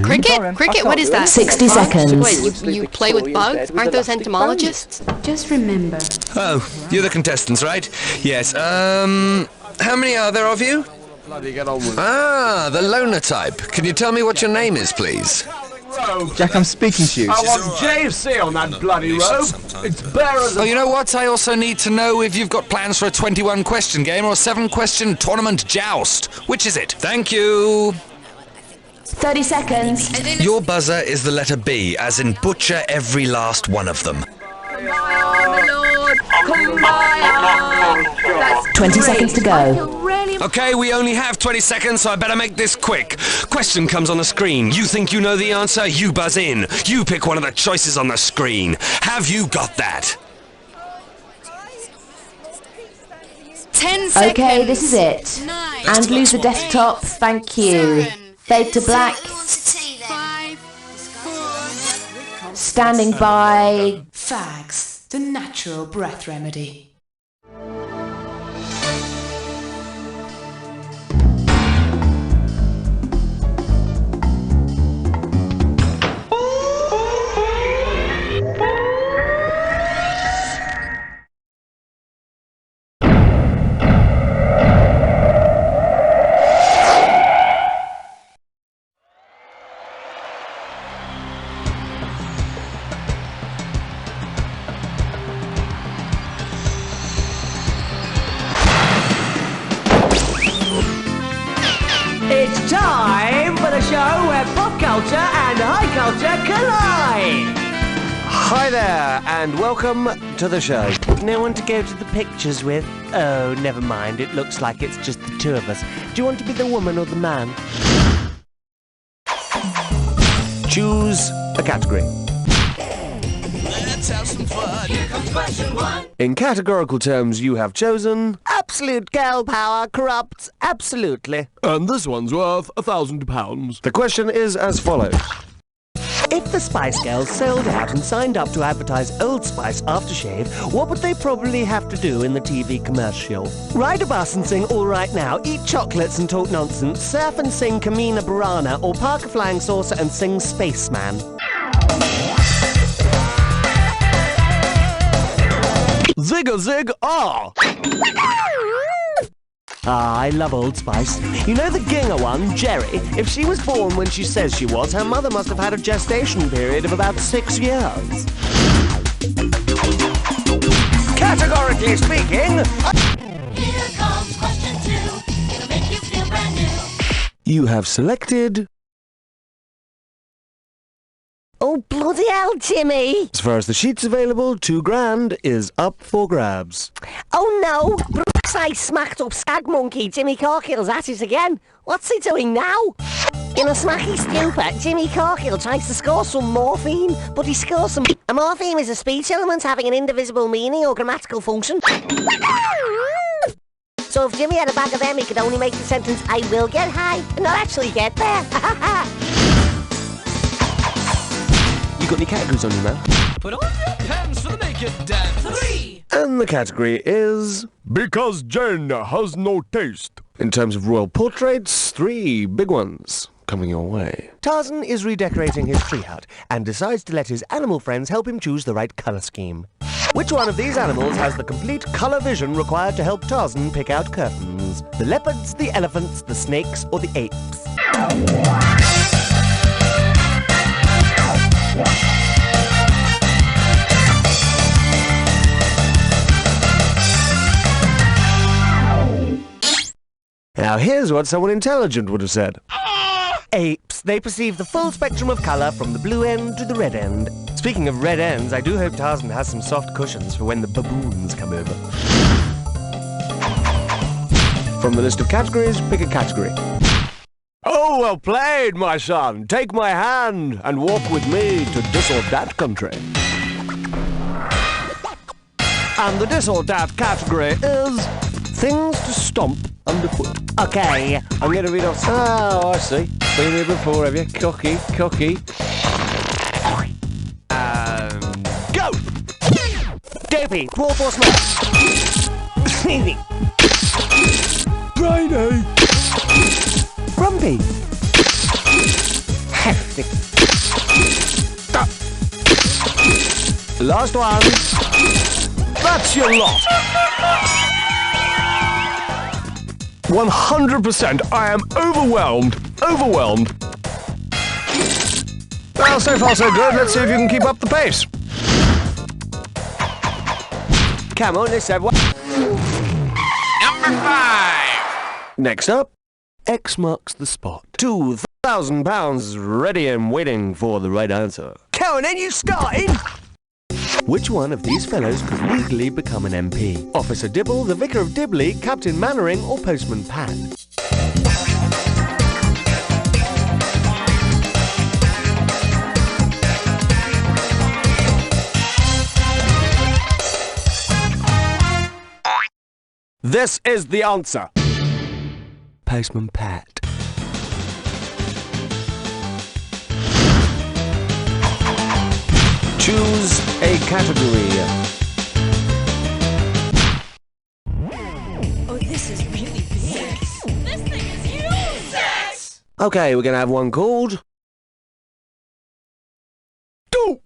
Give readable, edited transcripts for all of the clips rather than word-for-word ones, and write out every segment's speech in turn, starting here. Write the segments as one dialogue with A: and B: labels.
A: Cricket? Cricket? What is that?
B: 60 seconds.
A: Wait, you play with bugs? Aren't those entomologists?
B: Just remember.
C: Oh, you're the contestants, right? Yes, how many are there of you? Ah, the loner type. Can you tell me what your name is, please?
D: Jack, I'm speaking to you.
E: I want JFC on that bloody rope. It's bare as
C: Oh, you know what? I also need to know if you've got plans for a 21-question game or a 7-question tournament joust. Which is it? Thank you.
B: 30 seconds.
C: Your buzzer is the letter B, as in butcher every last one of them.
B: 20 seconds to go.
C: Okay, we only have 20 seconds, so I better make this quick. Question comes on the screen. You think you know the answer? You buzz in. You pick one of the choices on the screen. Have you got that?
A: 10 seconds.
B: Okay, this is it.
A: 9.
B: And lose the desktop, thank you.
A: 7.
B: Fade to black.
A: 5. 4.
B: Standing by.
F: Fags, the natural breath remedy.
G: It's time for the show where pop culture and high culture collide! Hi there, and welcome to the show. No one to go to the pictures with? Oh, never mind, it looks like it's just the two of us. Do you want to be the woman or the man? Choose a category.
H: Let's have some fun. Here comes question 1.
G: In categorical terms, you have chosen... Absolute girl power corrupts absolutely.
E: And this one's worth £1,000.
G: The question is as follows. If the Spice Girls sold out and signed up to advertise Old Spice aftershave, what would they probably have to do in the TV commercial? Ride a bus and sing All Right Now, eat chocolates and talk nonsense, surf and sing Kamina Burana, or park a flying saucer and sing Spaceman?
E: Zig a zig ah!
G: Ah, I love Old Spice. You know the Ginger one, Jerry? If she was born when she says she was, her mother must have had a gestation period of about 6 years. Categorically speaking...
H: Here comes question 2. It'll make you feel brand new.
G: You have selected...
I: Oh, bloody hell, Jimmy!
G: As far as the sheets available, £2,000 is up for grabs.
I: Oh no! I smacked up Skag Monkey, Jimmy Corkill's at it again. What's he doing now? In a smacky stupor, Jimmy Corkill tries to score some morphine, but he scores some... A morpheme is a speech element having an indivisible meaning or grammatical function. So if Jimmy had a bag of them, he could only make the sentence, I will get high, and not actually get there.
G: You got any categories on you, man?
H: Put on your pants for the naked dance. 3.
G: And the category is...
E: Because Jen has no taste.
G: In terms of royal portraits, 3 big ones coming your way. Tarzan is redecorating his tree hut and decides to let his animal friends help him choose the right colour scheme. Which one of these animals has the complete colour vision required to help Tarzan pick out curtains? The leopards, the elephants, the snakes, or the apes? Now here's what someone intelligent would have said. Apes. They perceive the full spectrum of colour from the blue end to the red end. Speaking of red ends, I do hope Tarzan has some soft cushions for when the baboons come over. From the list of categories, pick a category.
E: Oh, well played, my son. Take my hand and walk with me to this or that country. And the this or that category is things to stomp underfoot.
G: Okay, I'm going to read off... Oh, I see. Been here before, have you? Cocky. Go! Dopey, dwarf or smash?
E: Briny!
G: Grumpy. hefty. Last one. That's your lot. 100%. I am overwhelmed. Overwhelmed. Well, so far so good. Let's see if you can keep up the pace. Come on, let's have one.
C: Number 5.
G: Next up, X marks the spot. £2,000 ready and waiting for the right answer. Come on, then, you starting? Which one of these fellows could legally become an MP? Officer Dibble, the Vicar of Dibley, Captain Mannering, or Postman Pat? This is the answer. Postman Pat. Choose a category.
H: Oh, this is really big. This thing is huge. 6.
G: Okay, we're gonna have one called...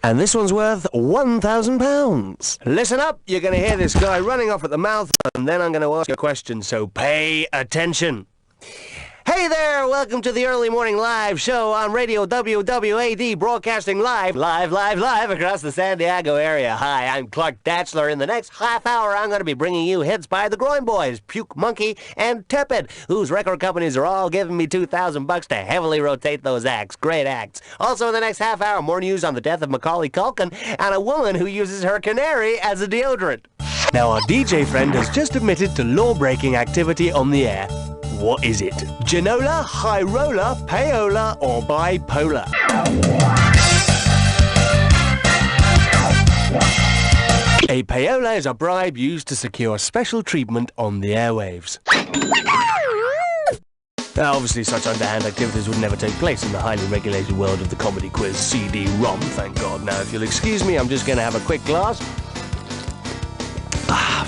G: And this one's worth £1,000. Listen up, you're gonna hear this guy running off at the mouth, and then I'm gonna ask a question, so pay attention. Hey there, welcome to the Early Morning Live show on Radio WWAD, broadcasting live across the San Diego area. Hi, I'm Clark Datchler. In the next half hour, I'm going to be bringing you hits by the Groin Boys, Puke Monkey, and Tepid, whose record companies are all giving me $2,000 to heavily rotate those acts. Great acts. Also, in the next half hour, more news on the death of Macaulay Culkin and a woman who uses her canary as a deodorant. Now, our DJ friend has just admitted to law-breaking activity on the air. What is it? Ginola, high roller, payola, or bipolar? A payola is a bribe used to secure special treatment on the airwaves. Now, obviously, such underhand activities would never take place in the highly regulated world of the comedy quiz CD-ROM, thank God. Now, if you'll excuse me, I'm just going to have a quick glass.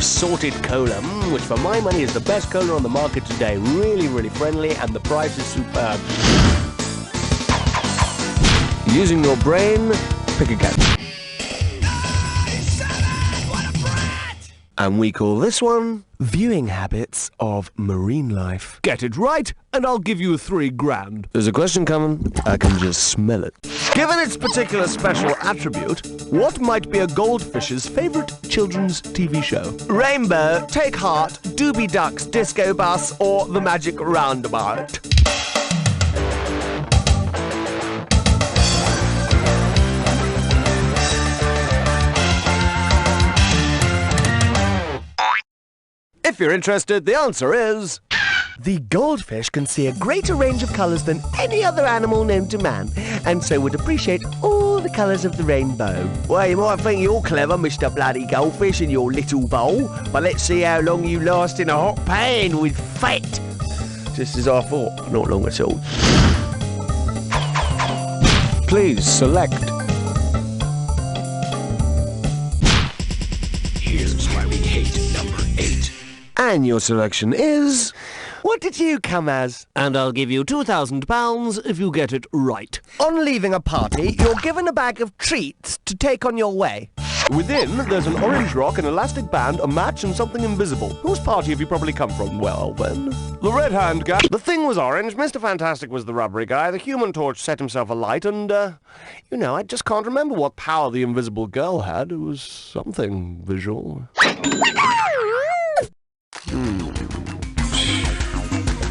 G: Sorted cola, which for my money is the best cola on the market today. Really, really friendly, and the price is superb. Using your brain, pick a category. And we call this one Viewing Habits of Marine Life. Get it right, and I'll give you $3,000. There's a question coming. I can just smell it. Given its particular special attribute, what might be a goldfish's favorite children's TV show? Rainbow, Take Heart, Doobie Ducks, Disco Bus, or The Magic Roundabout? If you're interested, the answer is... The goldfish can see a greater range of colours than any other animal known to man, and so would appreciate all the colours of the rainbow. Well, you might think you're clever, Mr. Bloody Goldfish, in your little bowl, but let's see how long you last in a hot pan with fat. Just as I thought, not long at all. Please select.
C: Here's why we hate number 8.
G: And your selection is... What did you come as? And I'll give you £2,000 if you get it right. On leaving a party, you're given a bag of treats to take on your way. Within, there's an orange rock, an elastic band, a match, and something invisible. Whose party have you probably come from? Well, then... The Red Hand guy. The thing was orange, Mr. Fantastic was the rubbery guy, the Human Torch set himself alight, and, you know, I just can't remember what power the Invisible Girl had. It was something visual.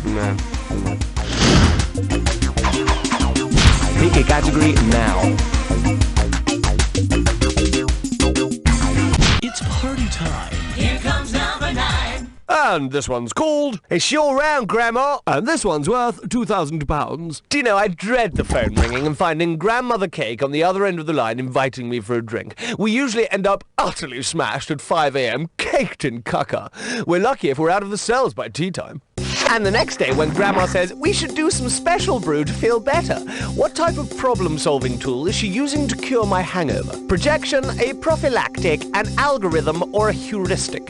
G: No. Pick a category now.
C: It's party time.
H: Here comes number 9.
G: And this one's called It's Your Round, Grandma. And this one's worth £2,000. Do you know, I dread the phone ringing and finding Grandmother Cake on the other end of the line inviting me for a drink. We usually end up utterly smashed at 5 a.m, caked in caca. We're lucky if we're out of the cells by tea time. And the next day when Grandma says, we should do some special brew to feel better. What type of problem-solving tool is she using to cure my hangover? Projection, a prophylactic, an algorithm, or a heuristic?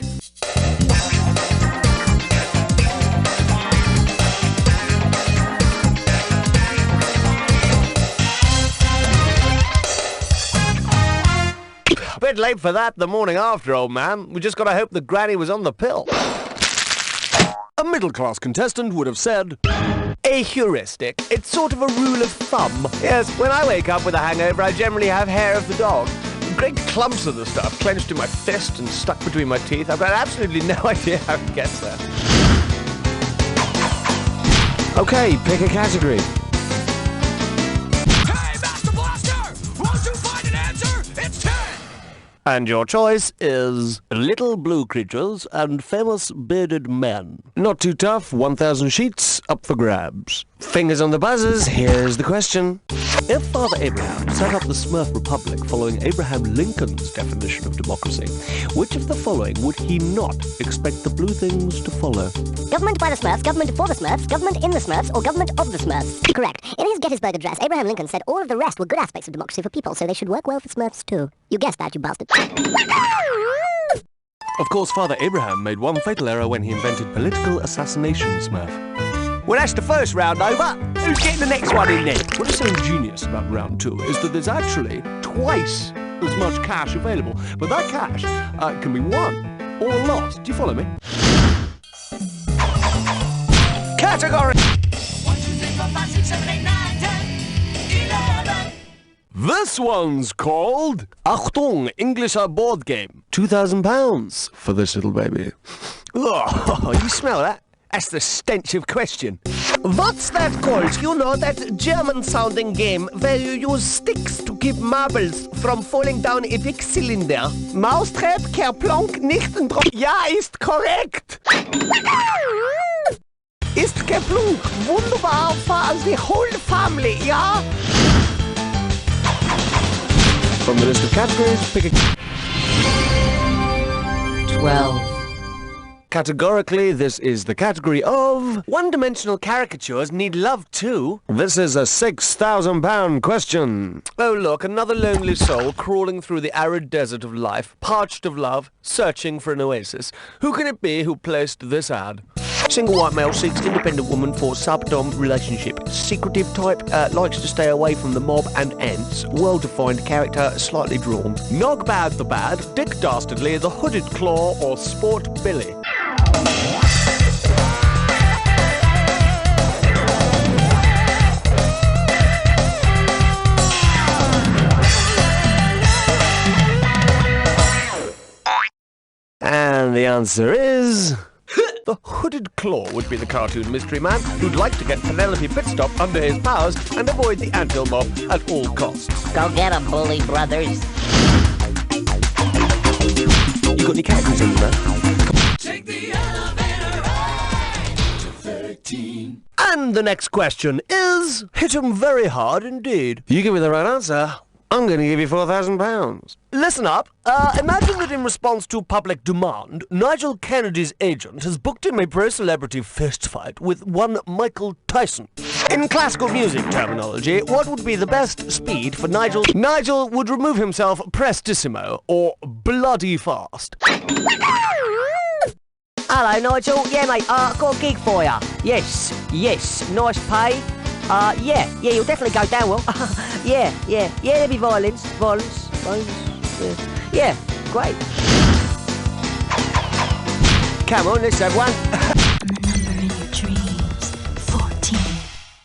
G: bit late for that the morning after, old man. We just gotta hope the granny was on the pill. A middle-class contestant would have said, a heuristic. It's sort of a rule of thumb. Yes, when I wake up with a hangover, I generally have hair of the dog. Great clumps of the stuff clenched in my fist and stuck between my teeth. I've got absolutely no idea how it gets there. Okay, pick a category.
C: Hey, Master Blaster! Won't you find an answer? It's 10!
G: And your choice is little blue creatures and famous bearded men. Not too tough, 1,000 sheets, up for grabs. Fingers on the buzzers, here's the question. If Father Abraham set up the Smurf Republic following Abraham Lincoln's definition of democracy, which of the following would he not expect the blue things to follow?
J: Government by the Smurfs, government for the Smurfs, government in the Smurfs, or government of the Smurfs? Correct. In his Gettysburg Address, Abraham Lincoln said all of the rest were good aspects of democracy for people, so they should work well for Smurfs too. You guessed that, you bastard.
G: Of course, Father Abraham made one fatal error when he invented political assassination, Smurf. Well, that's the first round over. Who's getting the next one in then? What is so ingenious about round 2 is that there's actually twice as much cash available. But that cash can be won or lost. Do you follow me? Category!
H: 1, 2, 3, 4, 5, 6, 7, 8, 9, 10, 11.
G: This one's called Achtung, English board game. £2,000 for this little baby. Oh, you smell that? That's the stench of question. What's that called? You know, that German-sounding game where you use sticks to keep marbles from falling down a big cylinder. Mousetrap, Kerplonk, Nichtendrop. Ja, ist korrekt. Ist Kerplunk wunderbar for the whole family, ja? From the list of categories, pick a...
B: 12.
G: Categorically, this is the category of one-dimensional caricatures need love too. This is a £6,000 question. Oh look, another lonely soul crawling through the arid desert of life, parched of love, searching for an oasis. Who can it be who placed this ad? Single white male seeks independent woman for sub-dom relationship. Secretive type, likes to stay away from the mob and ants. Well-defined character, slightly drawn. Nogbad the bad, Dick Dastardly, the Hooded Claw, or Sport Billy. And the answer is... The Hooded Claw would be the cartoon mystery man who'd like to get Penelope Pitstop under his powers and avoid the anthill mob at all costs.
I: Go get 'em, bully brothers.
G: You got any categories on there?
H: Take the elevator up to 13.
G: And the next question is... Hit 'em very hard indeed. You give me the right answer, I'm going to give you £4,000. Listen up. Imagine that in response to public demand, Nigel Kennedy's agent has booked him a pro-celebrity fistfight with one Michael Tyson. In classical music terminology, what would be the best speed for Nigel? Nigel would remove himself prestissimo, or bloody fast.
I: Hello, Nigel. Yeah, mate, I've got a gig for ya. Yes, nice pay. Yeah, you'll definitely go down well. Yeah, there'll be violence, yeah, great. Come on, let's have one.
F: Number in your dreams, 14.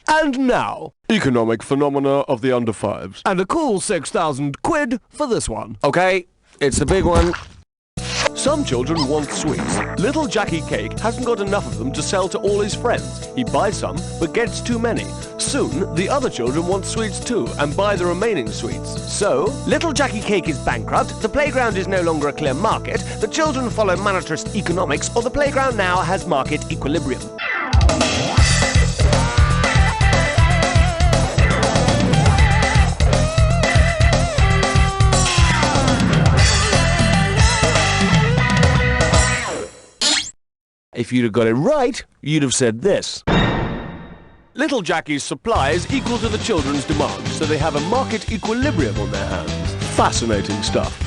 G: And now, economic phenomena of the under fives. And a cool 6,000 quid for this one. Okay, it's the big one. Some children want sweets. Little Jackie Cake hasn't got enough of them to sell to all his friends. He buys some, but gets too many. Soon, the other children want sweets too, and buy the remaining sweets. So, Little Jackie Cake is bankrupt, the playground is no longer a clear market, the children follow monetarist economics, or the playground now has market equilibrium. If you'd have got it right, you'd have said this. Little Jackie's supply is equal to the children's demand, so they have a market equilibrium on their hands. Fascinating stuff.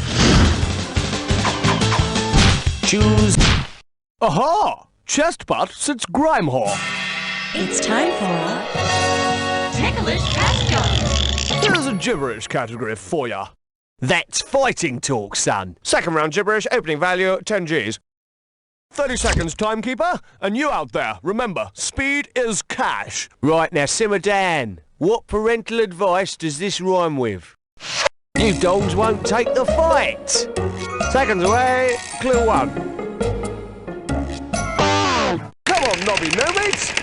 G: Choose... Aha! Chest butt sits Grimehor.
F: It's time for
H: Ticklish category.
G: Here's a gibberish category for ya.
E: That's fighting talk, son. Second round gibberish, opening value, 10 Gs. 30 seconds, timekeeper. And you out there, remember, speed is cash. Right, now simmer down. What parental advice does this rhyme with? You dogs won't take the fight. Seconds away, clue 1. Come on, knobby nomads.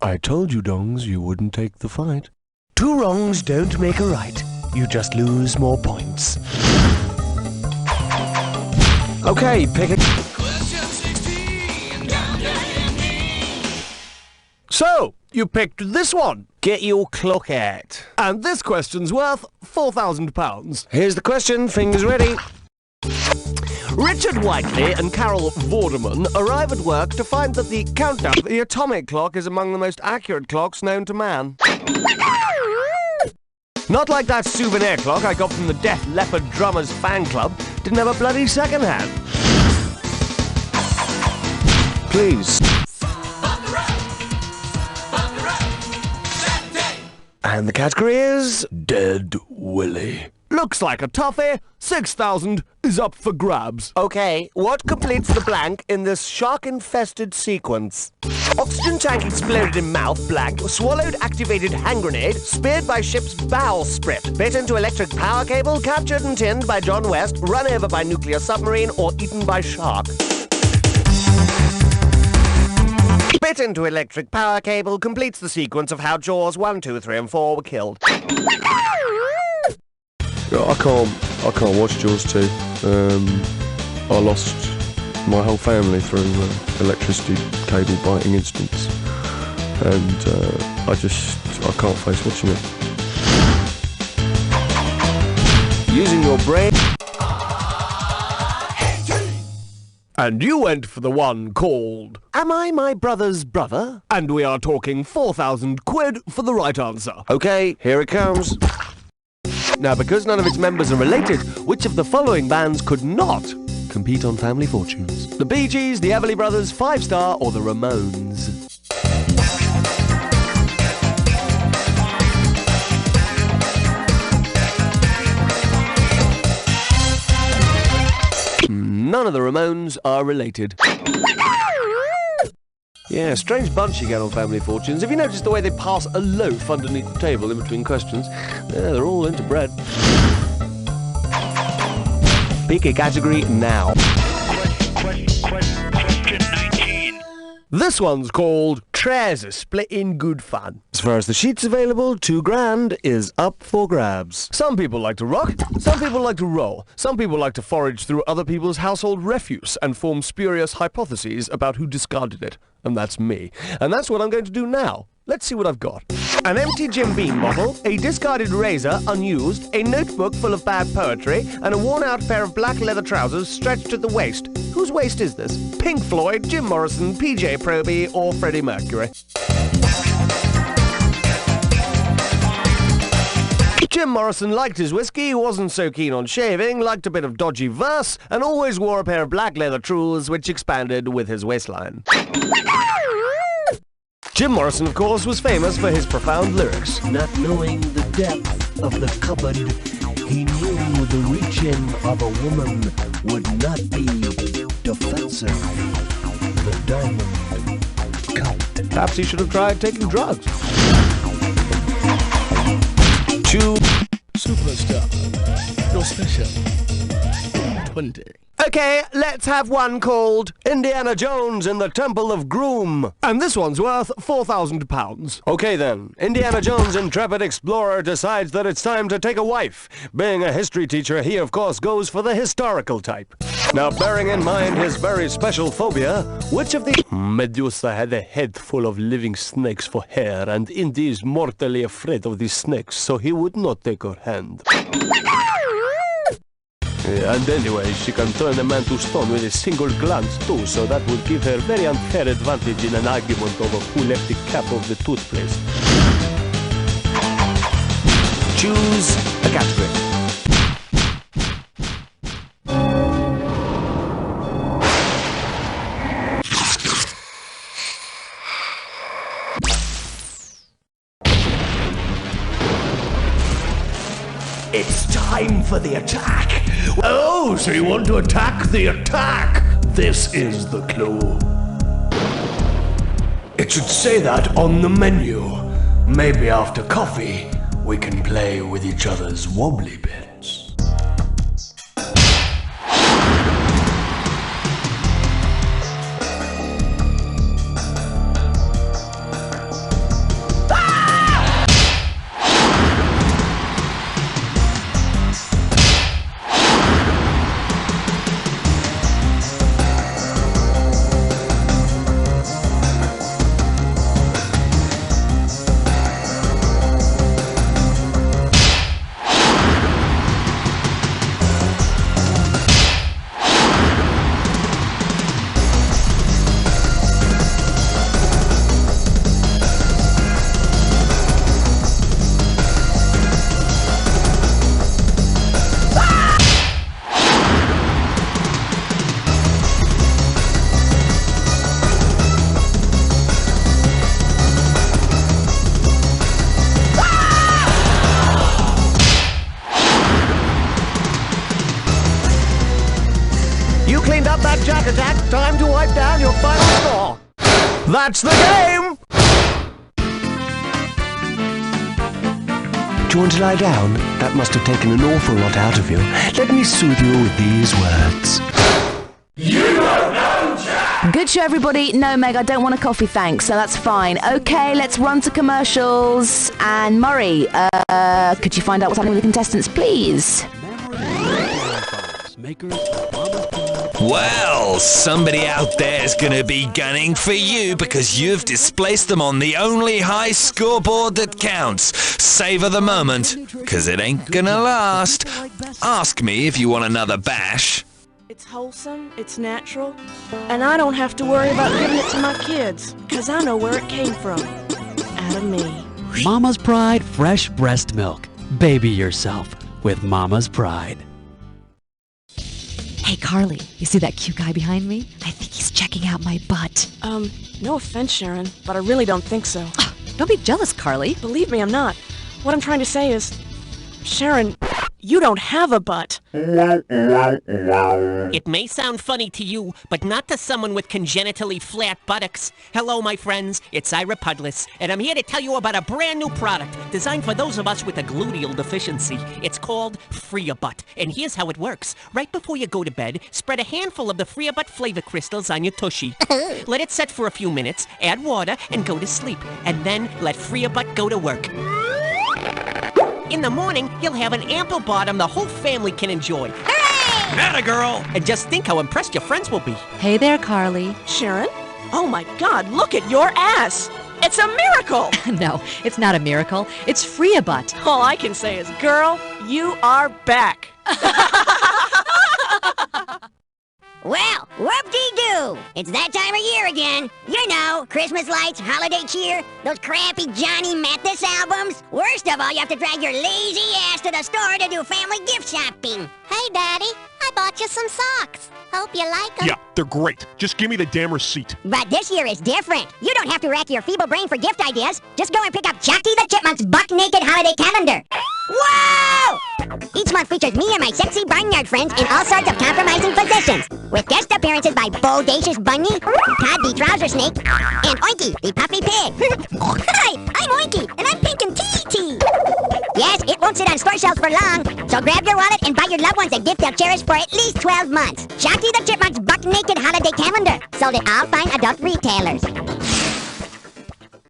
E: I told you, dongs, you wouldn't take the fight. 2 wrongs don't make a right. You just lose more points. Okay, pick it. So, you picked this one. Get your clock out. And this question's worth £4,000. Here's the question, fingers ready. Richard Whiteley and Carol Vorderman arrive at work to find that the countdown, the atomic clock, is among the most accurate clocks known to man. Not like that souvenir clock I got from the Def Leppard Drummers fan club. Didn't have a bloody second hand. Please. And the category is Dead Willy. Looks like a toughie. 6,000 is up for grabs. Okay, what completes the blank in this shark-infested sequence? Oxygen tank exploded in mouth, blank. Swallowed activated hand grenade. Speared by ship's bowsprit. Bit into electric power cable. Captured and tinned by John West. Run over by nuclear submarine or eaten by shark. Bit into electric power cable completes the sequence of how Jaws 1, 2, 3 and 4 were killed.
K: I can't watch Jaws 2. I lost my whole family through electricity cable biting incidents, and I can't face watching it.
E: Using your brain. And you went for the one called Am I My Brother's Brother? And we are talking 4,000 quid for the right answer. Okay, here it comes. Now, because none of its members are related, which of the following bands could not compete on Family Fortunes? The Bee Gees, the Everly Brothers, Five Star, or the Ramones? None of the Ramones are related. Yeah, strange bunch you get on Family Fortunes. Have you noticed the way they pass a loaf underneath the table in between questions? Yeah, they're all into bread. Pick a category now. Question 19. This one's called Treasure Split in Good Fun. As far as the sheets available, £2,000 is up for grabs. Some people like to rock, some people like to roll, some people like to forage through other people's household refuse and form spurious hypotheses about who discarded it. And that's me. And that's what I'm going to do now. Let's see what I've got. An empty Jim Beam bottle, a discarded razor, unused, a notebook full of bad poetry, and a worn-out pair of black leather trousers stretched at the waist. Whose waist is this? Pink Floyd, Jim Morrison, PJ Proby, or Freddie Mercury? Jim Morrison liked his whiskey, wasn't so keen on shaving, liked a bit of dodgy verse, and always wore a pair of black leather trues which expanded with his waistline. Jim Morrison, of course, was famous for his profound lyrics.
L: Not knowing the depth of the cupboard, he knew the reaching of a woman would not be defensive. The diamond cut.
E: Perhaps he should have tried taking drugs.
M: Superstar. Your special. 20.
E: Okay, let's have one called Indiana Jones in the Temple of Groom. And this one's worth £4,000. Okay then, Indiana Jones, intrepid explorer, decides that it's time to take a wife. Being a history teacher, he of course goes for the historical type. Now, bearing in mind his very special phobia, which of the... Medusa had a head full of living snakes for hair, and Indy is mortally afraid of these snakes, so he would not take her hand. And anyway, she can turn a man to stone with a single glance too, so that would give her very unfair advantage in an argument over who left the cap of the toothpaste. Choose a category.
L: It's time for the attack. Oh, so you want to attack the attack? This is the clue. It should say that on the menu. Maybe after coffee, we can play with each other's wobbly bits.
E: You cleaned up that Jack attack. Time to wipe down your final score. That's the game!
G: Do you want to lie down? That must have taken an awful lot out of you. Let me soothe you with these words.
L: You don't know, Jack!
B: Good show, everybody. No, Meg, I don't want a coffee, thanks, so that's fine. Okay, let's run to commercials. And Murray, could you find out what's happening with the contestants, please?
C: Well, somebody out there is going to be gunning for you because you've displaced them on the only high scoreboard that counts. Savor the moment, because it ain't gonna last. Ask me if you want another bash.
N: It's wholesome, it's natural, and I don't have to worry about giving it to my kids, because I know where it came from. Out of me.
O: Mama's Pride fresh breast milk. Baby yourself with Mama's Pride.
P: Hey, Carly, you see that cute guy behind me? I think he's checking out my butt.
N: No offense, Sharon, but I really don't think so.
P: Don't be jealous, Carly.
N: Believe me, I'm not. What I'm trying to say is, Sharon, you don't have a butt.
Q: It may sound funny to you, but not to someone with congenitally flat buttocks. Hello, my friends. It's Ira Pudless, and I'm here to tell you about a brand new product designed for those of us with a gluteal deficiency. It's called Free-A-Butt, and here's how it works. Right before you go to bed, spread a handful of the Free-A-Butt flavor crystals on your tushy. Let it set for a few minutes, add water, and go to sleep. And then let Free-A-Butt go to work. In the morning, you'll have an ample bottom the whole family can enjoy. Hooray! Atta girl! And just think how impressed your friends will be.
P: Hey there, Carly.
N: Sharon? Oh my God, look at your ass! It's a miracle!
P: No, it's not a miracle. It's Free-A-Butt.
N: All I can say is, girl, you are back.
J: Well, whoop-dee-doo! It's that time of year again. You know, Christmas lights, holiday cheer, those crappy Johnny Mathis albums. Worst of all, you have to drag your lazy ass to the store to do family gift shopping.
R: Hey, Daddy, I bought you some socks. Hope you like them.
S: Yeah, they're great. Just give me the damn receipt.
J: But this year is different. You don't have to rack your feeble brain for gift ideas. Just go and pick up Chucky the Chipmunk's buck-naked holiday calendar. Whoa! Each month features me and my sexy barnyard friends in all sorts of compromising positions, with guest appearances by Bodacious Bunny, Todd the Trouser Snake, and Oinky the Puffy Pig. Hi, I'm Oinky, and I'm pink and tea. Yes, it won't sit on store shelves for long, so grab your wallet and buy your loved ones a gift they'll cherish for at least 12 months. Chucky the Chipmunk's buck-naked holiday calendar, sold at all fine adult retailers.